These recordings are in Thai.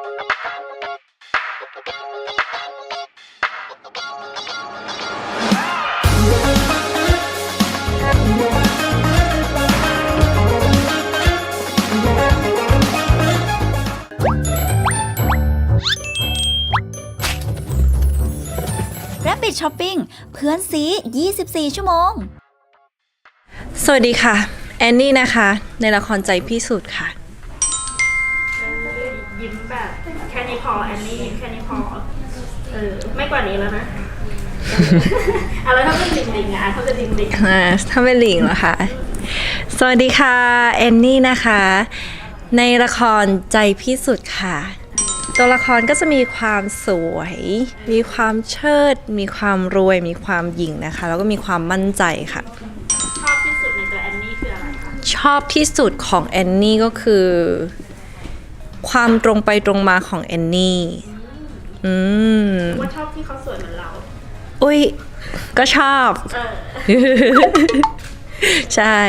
Rabbit Shopping เพื่อนซี24 ชั่วโมงสวัสดีค่ะแอนนี่นะคะในละครใจพิสูจน์ค่ะยิ้มแบบแค่นี้พอแอนนี่ยิ้มแค่นี้พอไม่กว่านี้แล้วนะอะไรถ้าเป็นลิงถ้าเป็นลิงถ้าเป็นหลิงเหรอคะสวัสดีค่ะแอนนี่นะคะในละครใจพิสูจน์ค่ะตัวละครก็จะมีความสวยมีความเชิดมีความรวยมีความหยิ่งนะคะแล้วก็มีความมั่นใจค่ะชอบที่สุดในตัวแอนนี่คืออะไรคะชอบที่สุดของแอนนี่ก็คือความตรงไปตรงมาของแอนนี่ว่าชอบที่เขาสวยเหมือนเราอุ้ยก็ชอบใช่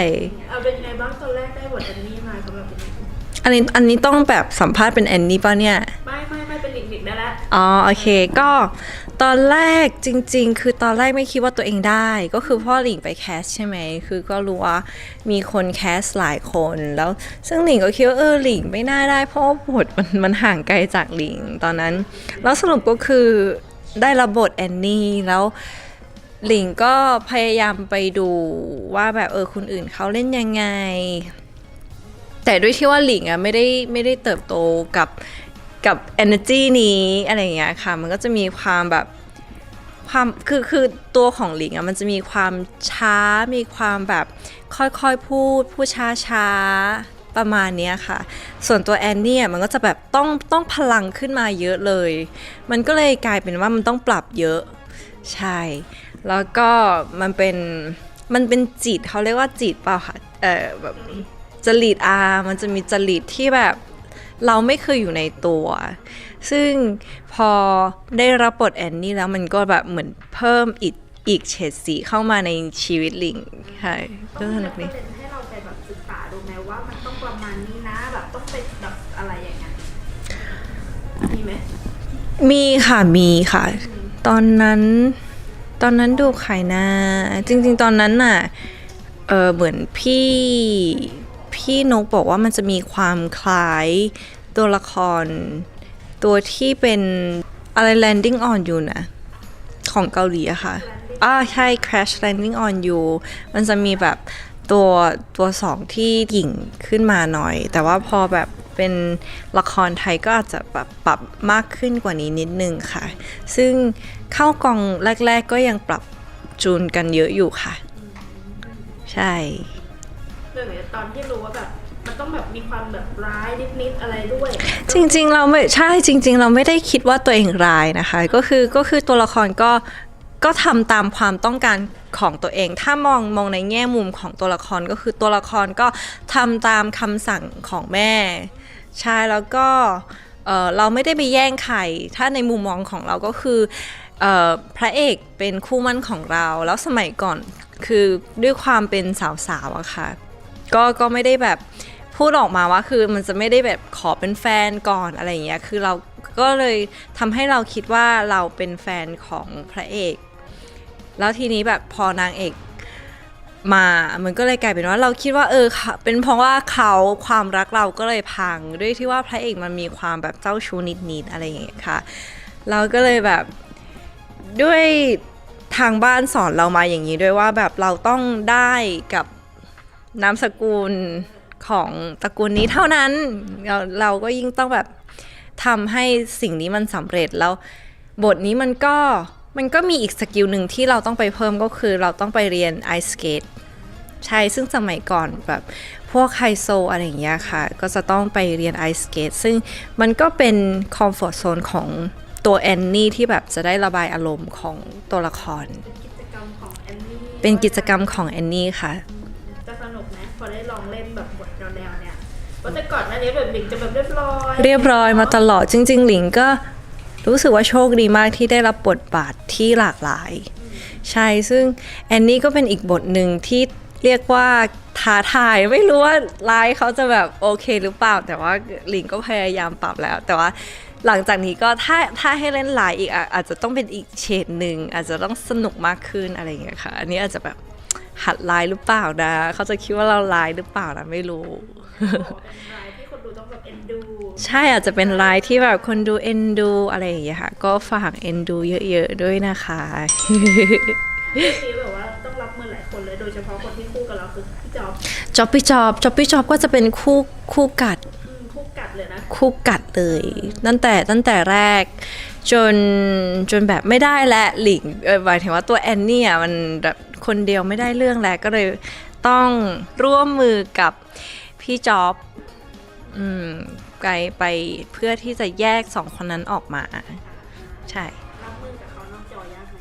เอาเป็นยังไงบ้างตอนแรกได้บทแอนนี่มาเขาแบบอันนี้ต้องแบบสัมภาษณ์เป็นแอนนี่ป่ะเนี่ยไม่เป็นหลิงได้แล้วอ๋อโอเคก็ตอนแรกจริงๆคือตอนแรกไม่คิดว่าตัวเองได้ก็คือพ่อหลิงไปแคสใช่ไหมคือก็รู้ว่ามีคนแคสหลายคนแล้วซึ่งหลิงก็คิดว่าหลิงไม่น่าได้เพราะว่าบทมันห่างไกลจากหลิงตอนนั้นแล้วสรุปก็คือได้รับบทแอนนี่แล้วหลิงก็พยายามไปดูว่าแบบคนอื่นเขาเล่นยังไงแต่ด้วยที่ว่าหลิงไม่ได้เติบโตกับ energy นี้อะไรอย่างเงี้ยค่ะมันก็จะมีความแบบความคือตัวของหลิงมันจะมีความช้ามีความแบบค่อยๆพูดช้าประมาณนี้ค่ะส่วนตัวแอนนี่มันก็จะแบบต้องพลังขึ้นมาเยอะเลยมันก็เลยกลายเป็นว่ามันต้องปรับเยอะใช่แล้วก็มันเป็นจิตเขาเรียกว่าจิตเปล่าค่ะแบบจริตมันจะมีจริตที่แบบเราไม่เคยอยู่ในตัวซึ่งพอได้รับบทแอนนี่แล้วมันก็แบบเหมือนเพิ่มอีกเฉดสีเข้ามาในชีวิตหลิงใช่ก็สนุกดีให้เราไปแบบศึกษาดูไหมว่ามันต้องประมาณนี้นะแบบต้องเป็นแบบอะไรอย่างเงี้ยมีไหมมีค่ะตอนนั้นดูใครนะจริงๆตอนนั้นน่ะเหมือนพี่นกบอกว่ามันจะมีความคล้ายตัวละครตัวที่เป็นอะไร landing on you นะของเกาหลีอะค่ะใช่ crash landing on you มันจะมีแบบตัวสองที่หยิ่งขึ้นมาหน่อยแต่ว่าพอแบบเป็นละครไทยก็อาจจะแบบปรับมากขึ้นกว่านี้นิดนึงค่ะซึ่งเข้ากองแรกๆก็ยังปรับจูนกันเยอะอยู่ค่ะใช่ตอนที่รู้ว่าแบบมันต้องแบบมีความแบบร้ายนิดๆอะไรด้วยจริงๆเราไม่ใช่จริงๆเราไม่ได้คิดว่าตัวเองร้ายนะคะก็คือตัวละครก็ทำตามความต้องการของตัวเองถ้ามองในแง่มุมของตัวละครก็คือตัวละครก็ทำตามคำสั่งของแม่ใช่แล้วก็เราไม่ได้ไปแย่งใครถ้าในมุมมองของเราก็คือพระเอกเป็นคู่มั่นของเราแล้วสมัยก่อนคือด้วยความเป็นสาวๆอะค่ะก็ไม่ได้แบบพูดออกมาว่าคือมันจะไม่ได้แบบขอเป็นแฟนก่อนอะไรอย่างเงี้ยคือเราก็เลยทำให้เราคิดว่าเราเป็นแฟนของพระเอกแล้วทีนี้แบบพอนางเอกมามันก็เลยกลายเป็นว่าเราคิดว่าเป็นเพราะว่าเขาความรักเราก็เลยพังด้วยที่ว่าพระเอกมันมีความแบบเจ้าชู้นิดๆอะไรอย่างเงี้ยค่ะเราก็เลยแบบด้วยทางบ้านสอนเรามาอย่างนี้ด้วยว่าแบบเราต้องได้กับนามสกุลของตระกูลนี้เท่านั้นเราก็ยิ่งต้องแบบทำให้สิ่งนี้มันสำเร็จแล้วบทนี้มันก็มีอีกสกิลหนึ่งที่เราต้องไปเพิ่มก็คือเราต้องไปเรียนไอสเกตใช่ซึ่งสมัยก่อนแบบพวกไฮโซอะไรอย่างเงี้ยค่ะก็จะต้องไปเรียนไอสเกตซึ่งมันก็เป็นคอมฟอร์ตโซนของตัวแอนนี่ที่แบบจะได้ระบายอารมณ์ของตัวละครเป็นกิจกรรมของแอนนี่ค่ะจะสนุกไหมพอได้ลองเล่นแบบบทแนวเนี่ยว่าแต่ก่อนหน้านี้แบบหลิงจะแบบเรียบร้อยมาตลอดจริงๆหลิงก็รู้สึกว่าโชคดีมากที่ได้รับบทบาทที่หลากหลายใช่ซึ่งแอนนี่ก็เป็นอีกบทหนึ่งที่ เรียกว่าท้าทายไม่รู้ว่าไลฟ์เขาจะแบบโอเคหรือเปล่าแต่ว่าหลิงก็พยายามปรับแล้ว แต่ว่าหลังจากนี้ก็ถ้าให้เล่นไลฟ์อีกอาจจะต้องเป็นอีกเฉดหนึ่งอาจจะต้องสนุกมากขึ้นอะไรอย่างเงี้ยค่ะอันนี้อาจจะแบบหัดไลฟ์หรือเปล่านะเขาจะคิดว่าเราไลฟ์หรือเปล่านะไม่รู้ เป็นรายที่คนดูต้องแบบเอ็นดู ใช่อาจจะเป็นไลฟ์ที่แบบคนดูเอ็นดูอะไรอย่างเงี้ยค่ะก็ฝากเอ็นดูเยอะๆด้วยนะคะ ที่แบบว่าต้องรับมือหลายคนเลยโดยเฉพาะคนที่คู่กับเราคือพี่จ๊อบ จ็อบปี้จ็อบก็จะเป็นคู่กัด คู่กัดเลยนะ คู่กัดเลยตั้งแต่แรกจนแบบไม่ได้และหลิงหมายถึงว่าตัวแอนนี่มันแบบคนเดียวไม่ได้เรื่องแล้วก็เลยต้องร่วมมือกับพี่จ๊อบไปเพื่อที่จะแยกสองคนนั้นออกมาใช่ รับมือกับเขานอกจอยากไหม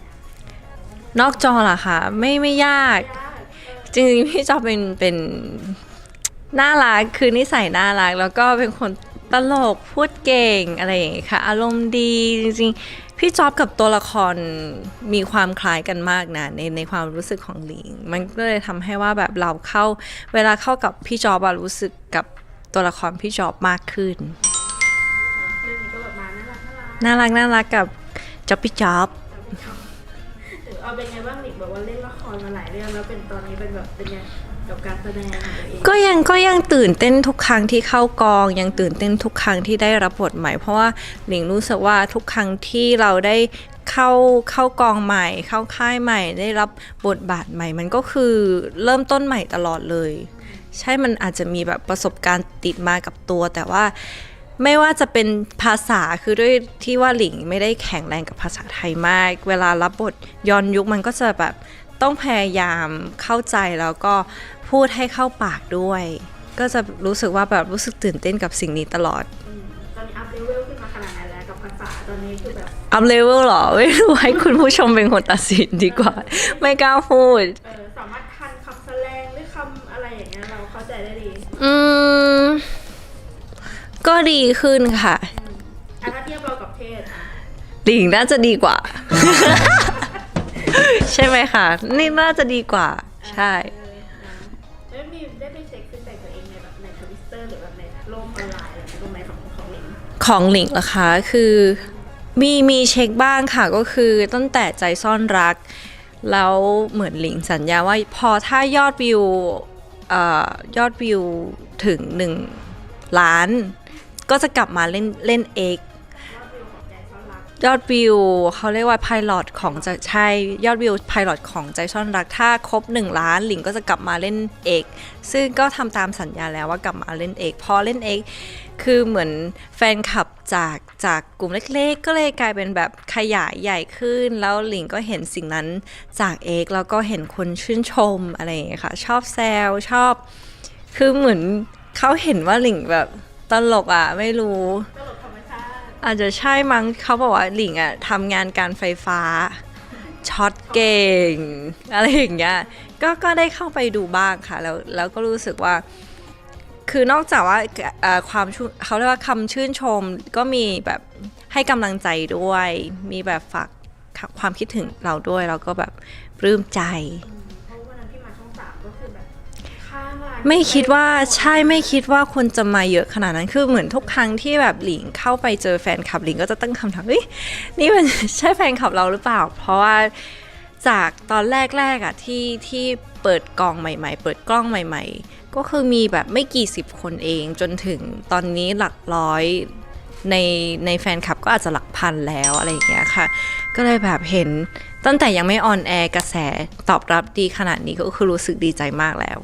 นอกจอเหรอคะไม่ยาก ยาก จริงๆพี่จอบเป็นน่ารักคือนิสัยน่ารักแล้วก็เป็นคนตลกพูดเก่งอะไรอย่างเงี้ยค่ะอารมณ์ดีจริงๆพี่จอบกับตัวละครมีความคล้ายกันมากนะในความรู้สึกของหลิงมันก็เลยทำให้ว่าแบบเราเวลาเข้ากับพี่จอบรู้สึกกับตัวละครพี่จอบมากขึ้น เรื่องนี้ก็แบบมาน่ารัก กับจอบพี่จอบ เอาเป็นไงบ้างหนิแบบว่าเล่นละครมาหลายเรื่องแล้วเป็นตอนนี้เป็นแบบเป็นไงกับการแสดงของตัวเอง ก็ยังตื่นเต้นทุกครั้งที่เข้ากองยังตื่นเต้นทุกครั้งที่ได้รับบทใหม่เพราะว่าหลิงรู้สึกว่าทุกครั้งที่เราได้เข้ากองใหม่เข้าค่ายใหม่ได้รับบทบาทใหม่มันก็คือเริ่มต้นใหม่ตลอดเลยใช่มันอาจจะมีแบบประสบการณ์ติดมากับตัวแต่ว่าไม่ว่าจะเป็นภาษาคือด้วยที่ว่าหลิงไม่ได้แข็งแรงกับภาษาไทยมากเวลารับบทย้อนยุคมันก็จะแบบต้องพยายามเข้าใจแล้วก็พูดให้เข้าปากด้วยก็จะรู้สึกว่าแบบรู้สึกตื่นเต้นกับสิ่งนี้ตลอด ตอนนี้อัพเลเวลขึ้นมาขนาดไหนแล้วกับภาษาตอนนี้คือแบบ อัพเลเวลหรอไม่รู้ให้คุณผู้ชมเป็นคนตัดสินดีกว่า ไม่กล้าพูด สามารถทันคำแสลงหรือคำอะไรอย่างเงี้ยเราเข้าใจได้ดี ก็ดีขึ้นค่ะ ถ้าเทียบเรากับเทศอ่ะ หลิงน่าจะดีกว่า ใช่ไหมคะนี่น่าจะดีกว่าใช่ ได้ไปเช็คฟีดแบ็กตัวเองในแบบในทวิตเตอร์หรือแบบในโลกออนไลน์อะไรตรงไหนของหลิง ของหลิงเหรอคะคือมีเช็คบ้างค่ะก็คือตั้งแต่ใจซ่อนรักแล้วเหมือนหลิงสัญญาว่าพอถ้ายอดวิวถึง1 ล้านก็จะกลับมาเล่นเอกยอดวิวเขาเรียกว่าไพลอตของจะใช่ยอดวิวไพลอตของใจซ่อนรักถ้าครบ1 ล้านหลิงก็จะกลับมาเล่นเอกซึ่งก็ทำตามสัญญาแล้วว่ากลับมาเล่นเอกพอเล่นเอกคือเหมือนแฟนคลับจากกลุ่มเล็กๆก็เลยกลายเป็นแบบขยายใหญ่ขึ้นแล้วหลิงก็เห็นสิ่งนั้นจากเอกแล้วก็เห็นคนชื่นชมอะไรอย่างเงี้ยค่ะชอบแซวชอบคือเหมือนเขาเห็นว่าหลิงแบบตลกอ่ะไม่รู้ ตลกธรรมชาติ อาจจะใช่มั้งเขาบอกว่าหลิงอ่ะทำงานการไฟฟ้าช็อตเก่งอะไรอย่างเงี้ยก็ได้เข้าไปดูบ้างค่ะแล้วก็รู้สึกว่าคือนอกจากว่าเขาเรียกว่าคำชื่นชมก็มีแบบให้กำลังใจด้วยมีแบบฝากความคิดถึงเราด้วยเราก็แบบปลื้มใจ เพราะวันนั้นที่มาช่อง3ก็คือแบบข้างร้าน ไม่คิดว่าคนจะมาเยอะขนาดนั้นคือเหมือนทุกครั้งที่แบบหลิงเข้าไปเจอแฟนคลับหลิงก็จะตั้งคำถามเฮ้ยนี่มัน ใช่แฟนคลับเราหรือเปล่าเพราะว่าจากตอนแรกๆอ่ะที่เปิดกองใหม่ๆเปิดกล้องใหม่ๆก็คือมีแบบไม่กี่สิบคนเองจนถึงตอนนี้หลักร้อยในแฟนคลับก็อาจจะหลักพันแล้วอะไรอย่างเงี้ยค่ะก็เลยแบบเห็นตั้งแต่ยังไม่ออนแอร์กระแสตอบรับดีขนาดนี้ก็คือรู้สึกดีใจมากแล้ว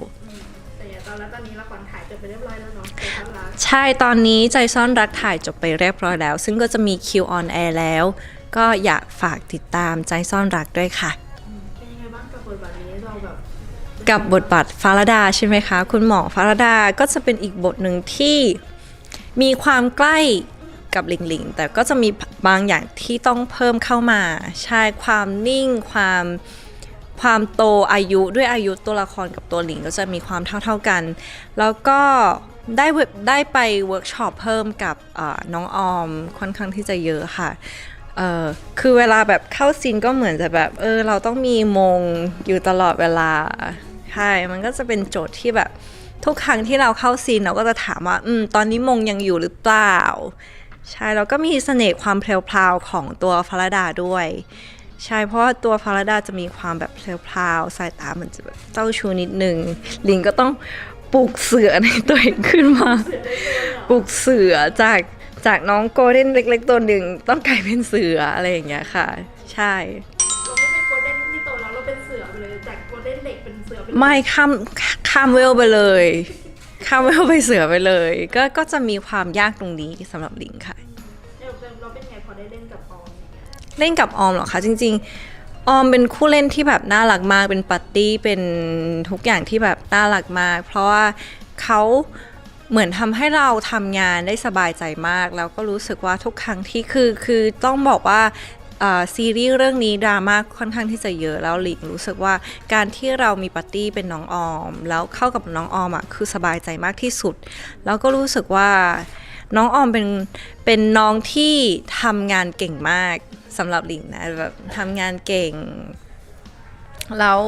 แต่ตอนนี้ละครถ่ายจบไปเรียบร้อยแล้วเนาะใจซ่อนรัก ใช่ตอนนี้ใจซ่อนรักถ่ายจบไปเรียบร้อยแล้วซึ่งก็จะมีคิวออนแอร์แล้วก็อยากฝากติดตามใจซ่อนรักด้วยค่ะ เป็นยังไงบ้างกับบทบาทนี้เราแบบ กับบทบาทฟาราดาใช่ไหมคะคุณหมอฟาราดาก็จะเป็นอีกบทหนึ่งที่มีความใกล้กับหลิงหลิงแต่ก็จะมีบางอย่างที่ต้องเพิ่มเข้ามาใช่ความนิ่งความโตอายุด้วยอายุตัวละครกับตัวหลิงก็จะมีความเท่ากันแล้วก็ได้ไปเวิร์กช็อปเพิ่มกับน้องออมค่อนข้างที่จะเยอะค่ะคือเวลาแบบเข้าซีนก็เหมือนจะแบบเราต้องมีมงอยู่ตลอดเวลา ใช่มันก็จะเป็นโจทย์ที่แบบทุกครั้งที่เราเข้าซีนเราก็จะถามว่าตอนนี้มงยังอยู่หรือเปล่าใช่แล้วก็มีเสน่ห์ความเพลวๆของตัวฟาราดาด้วยใช่เพราะว่าตัวฟาราดาจะมีความแบบเพลวๆสายตาเหมือนจะแบบเจ้าชู้นิดนึงลิงก็ต้องปลุกเสือในตัวเองขึ้นมาปลุกเสือจากน้องโกลเด้นเล็กๆตัวหนึ่งต้องกลายเป็นเสืออะไรอย่างเงี้ยค่ะใช่เราไม่เป็นโกลเด้นที่โตแล้วเราเป็นเสือไปเลยจากโกลเด้นเด็กเป็นเสือไปเลย ไม่ข้ามเวลไปเลยข้ามเวลไปเสือไปเลยก็จะมีความยากตรงนี้สำหรับลิงค่ะเราเป็นไงพอได้เล่นกับออมอย่างเงี้ย เล่นกับออมเหรอคะจริงๆออมเป็นคู่เล่นที่แบบน่ารักมากเป็นปาร์ตี้เป็นทุกอย่างที่แบบน่ารักมากเพราะว่าเขาเหมือนทำให้เราทำงานได้สบายใจมากแล้วก็รู้สึกว่าทุกครั้งที่คือต้องบอกว่าซีรีส์เรื่องนี้ดราม่าค่อนข้างที่จะเยอะแล้วหลิงรู้สึกว่าการที่เรามีปาร์ตี้เป็นน้องออมแล้วเข้ากับน้องออมอ่ะคือสบายใจมากที่สุดแล้วก็รู้สึกว่าน้องออมเป็นน้องที่ทำงานเก่งมากสำหรับหลิงนะแบบทำงานเก่งแล้ว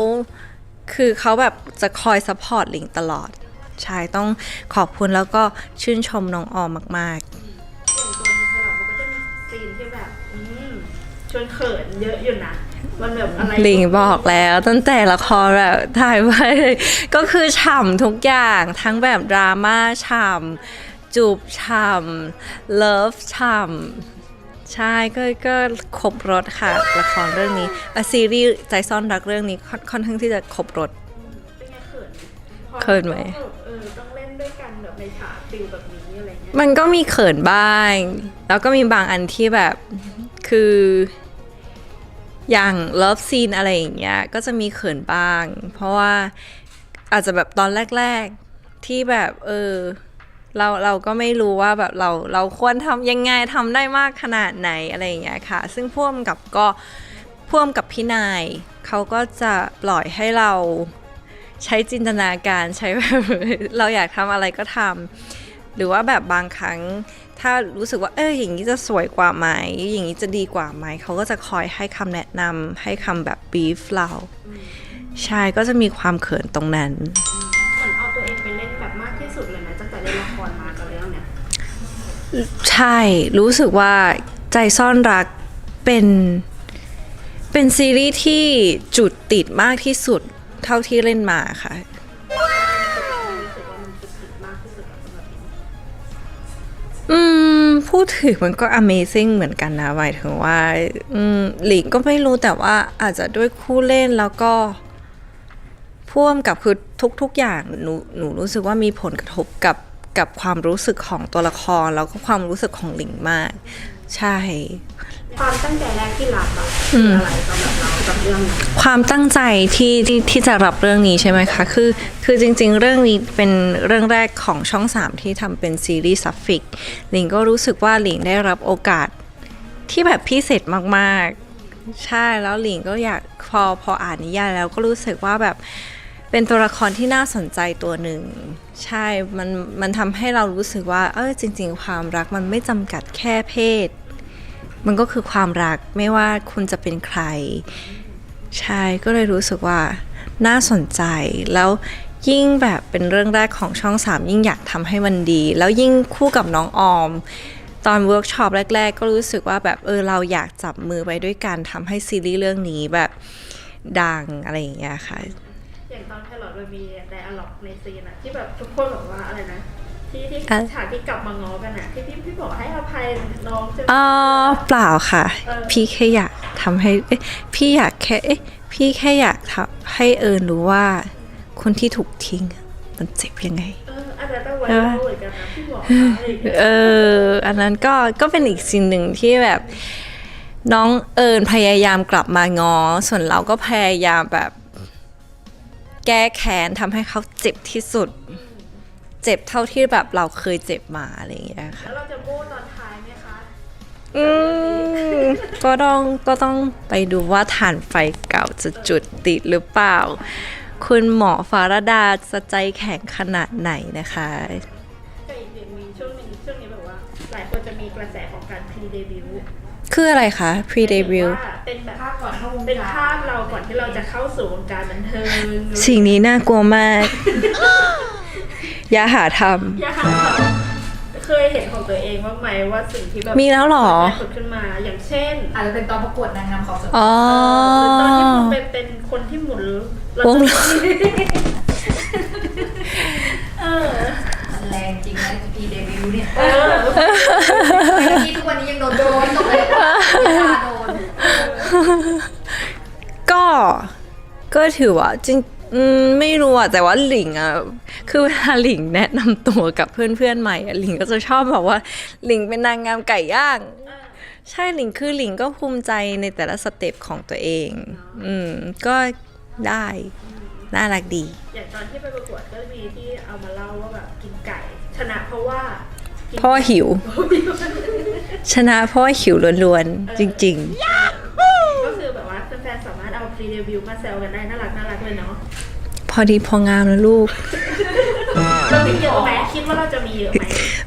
คือเขาแบบจะคอยซัพพอร์ตหลิงตลอดใช่ต้องขอบคุณแล้วก็ชื่นชมน้องออมมากๆอย่างตัวในไทยเราก็จะมีซีนที่แบบชวนเขินเยอะอยู่นะมันแบบอะไรหลิงบอกแล้วตั้งแต่ละครแบบถ่ายไปก็คือฉ่ำทุกอย่างทั้งแบบดราม่าฉ่ำจูบฉ่ำเลิฟฉ่ำใช่ก็ครบรสค่ะละครเรื่องนี้ซีรีส์ใจซ่อนรักเรื่องนี้ค่อนข้างที่จะครบรสเป็นไงเขินไหมต้องเล่นด้วยกันแบบในฉากฟิลแบบนี้อะไรเงี้ยมันก็มีเขินบ้างแล้วก็มีบางอันที่แบบคืออย่างเลิฟซีนอะไรอย่างเงี้ยก็จะมีเขินบ้างเพราะว่าอาจจะแบบตอนแรกๆที่แบบเราก็ไม่รู้ว่าแบบเราควรทำยังไงทำได้มากขนาดไหนอะไรอย่างเงี้ยค่ะซึ่งพ่วงกับพี่นายเขาก็จะปล่อยให้เราใช้จินตนาการใช้แบบเราอยากทำอะไรก็ทำหรือว่าแบบบางครั้งถ้ารู้สึกว่าอย่างนี้จะสวยกว่าไหมอย่างนี้จะดีกว่าไหมเขาก็จะคอยให้คำแนะนำให้คำแบบบีฟเราใช่ก็จะมีความเขินตรงนั้นเหมือนเอาตัวเองไปเล่นแบบมากที่สุดเลยนะตั้งแต่เล่นละครมากับเรื่องเนี้ยใช่รู้สึกว่าใจซ่อนรักเป็นซีรีส์ที่จุดติดมากที่สุดเท่าที่เล่นมาค่ะพูดถึงมันก็ Amazing เหมือนกันนะหมายถึงว่าหลิงก็ไม่รู้แต่ว่าอาจจะด้วยคู่เล่นแล้วก็พ่วงกับคือทุกอย่างหนูรู้สึกว่ามีผลกระทบกับความรู้สึกของตัวละครแล้วก็ความรู้สึกของหลิงมากใช่ความตั้งใจแรกที่รับอะคืออะไรสำหรับเรากับเรื่องนี้ความตั้งใจที่จะรับเรื่องนี้ใช่ไหมคะคือจริงๆเรื่องนี้เป็นเรื่องแรกของช่อง3ที่ทำเป็นซีรีส์ซัฟฟิกหลิงก็รู้สึกว่าหลิงได้รับโอกาสที่แบบพิเศษมากๆใช่แล้วหลิงก็อยากพออ่านนิยายแล้วก็รู้สึกว่าแบบเป็นตัวละครที่น่าสนใจตัวหนึ่งใช่มันทำให้เรารู้สึกว่าจริงๆความรักมันไม่จำกัดแค่เพศมันก็คือความรักไม่ว่าคุณจะเป็นใครใช่ก็เลยรู้สึกว่าน่าสนใจแล้วยิ่งแบบเป็นเรื่องแรกของช่อง3ยิ่งอยากทำให้มันดีแล้วยิ่งคู่กับน้องออมตอนเวิร์กช็อปแรกๆก็รู้สึกว่าแบบเราอยากจับมือไปด้วยกันทำให้ซีรีส์เรื่องนี้แบบดังอะไรอย่างเงี้ยค่ะอย่างตอนไพลอตมันมีไดอะล็อกในซีนอะที่แบบทุกคนบอกว่าอะไรนะที่ฉากที่กลับมาง้อกันอะที่พี่บอกให้อภัยน้องเปล่าค่ะพี่แค่อยากทำให้พี่อยากแค่พี่แค่อยากทำให้รู้ว่าคนที่ถูกทิ้งมันเจ็บยังไงอันนั้นต้องไว้เหมือนกันนะพี่บอกอันนั้นก็เป็นอีกสิ่งหนึ่งที่แบบน้องพยายามกลับมาง้อส่วนเราก็พยายามแบบแก้แค้นทำให้เขาเจ็บที่สุดเจ็บเท่าที่แบบเราเคยเจ็บมาอะไรอย่างเงี้ยค่ะแล้วเราจะโบ้ตอนท้ายไหมคะก็ต้องไปดูว่าถ่านไฟเก่าจะจุดติดหรือเปล่าคุณหมอฟาราดาจะใจแข็งขนาดไหนนะคะแต่อีกอย่างมีช่วงหนึ่ง ช่วงนี้แบบว่าหลายคนจะมีกระแสของการพรีเดบิวต์ คืออะไรคะ pre debut ว่าเป็นแบบ ภาพก่อนเข้าวง เป็น การ ภาพเราก่อนที่เราจะเข้าสู่วงการบันเทิง สิ่งนี้น่ากลัวมาก อย่าหาท อย่าหาเคยเห็นของตัวเองบ้างไหมว่าสิ่งที่แบบ มีแล้วเหรอ ผุดขึ้นมาอย่างเช่น อาจจะเป็นตอนประกวดนางงามของส ำอ๋อ หรือตอนที่คุณเป็นคนที่หมุน วงล้อ เออ มันแรงจริงนะพีเดบิวต์เนี่ย เออ ที่ทุกวันนี้ยังโดนตกเลยโดน ก็ถือว่าจริงไม่รู้อะแต่ว่าหลิงอะคือเวลาหลิงแนะนำตัวกับเพื่อนๆใหม่อะหลิงก็จะชอบบอกว่าหลิงเป็นนางงามไก่ย่าง ใช่หลิงคือหลิงก็ภูมิใจในแต่ละสเต็ปของตัวเอง ก็ได้น่ารักดี อย่างตอนที่ไปประกวดก็มีที่เอามาเล่าว่าแบบกินไก่ ชนะเพราะว่ากิน เพราะว่าหิว ชนะเพราะว่าหิวล้วนๆ จริง ก็คือแบบว่าแฟนๆสามารถเอาพรีเดบิวต์มาแซวกันได้น่ารักเลยเนาะ ๆ พอดีพองามแล้วลูก เรามีเยอะไหมคิดว่าเราจะมีเยอะไหม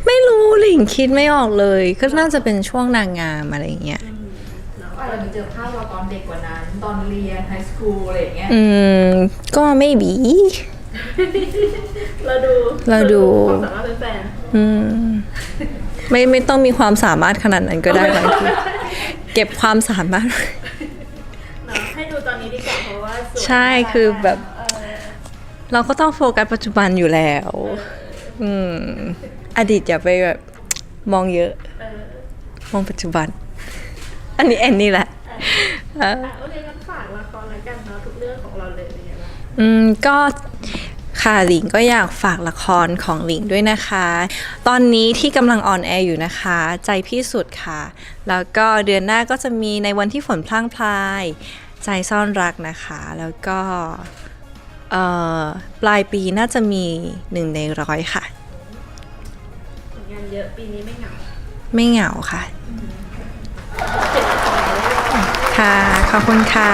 ไม่รู้หลิงคิดไม่ออกเลย ก็น่าจะเป็นช่วงนางงามอะไรอย่างเงี้ย เนาะ อาจจะมีเจอภาพเราตอนเด็กกว่านั้น ตอนเรียนไฮสคูลอะไรอย่างเงี้ย ก็ไม่บี เราดู ความสามารถแฟน ไม่ต้องมีความสามารถขนาดนั้นก็ได้บางทีเก็บความสามารถ เนาะให้ดูตอนนี้ดีกว่าเพราะว่าสวย ใช่คือแบบ เออ เราก็ต้องโฟกัสปัจจุบันอยู่แล้ว อดีตอย่าไปแบบมองเยอะ เออ มองปัจจุบัน อันนี้แหละ โอเคงั้นฝากละครแล้วกันเนาะทุกเรื่องของเราเลยเป็นไงบ้าง ก็ค่ะหลิงก็อยากฝากละครของหลิงด้วยนะคะ ตอนนี้ที่กำลังออนแอร์อยู่นะคะ ใจพี่สุดค่ะ แล้วก็เดือนหน้าก็จะมีในวันที่ฝนพลั่งพลาย ใจซ่อนรักนะคะ แล้วก็ปลายปีน่าจะมี1 ใน 100ค่ะ ผลงานเยอะปีนี้ไม่เหงา ไม่เหงาค่ะ ค่ะ ขอบคุณค่ะ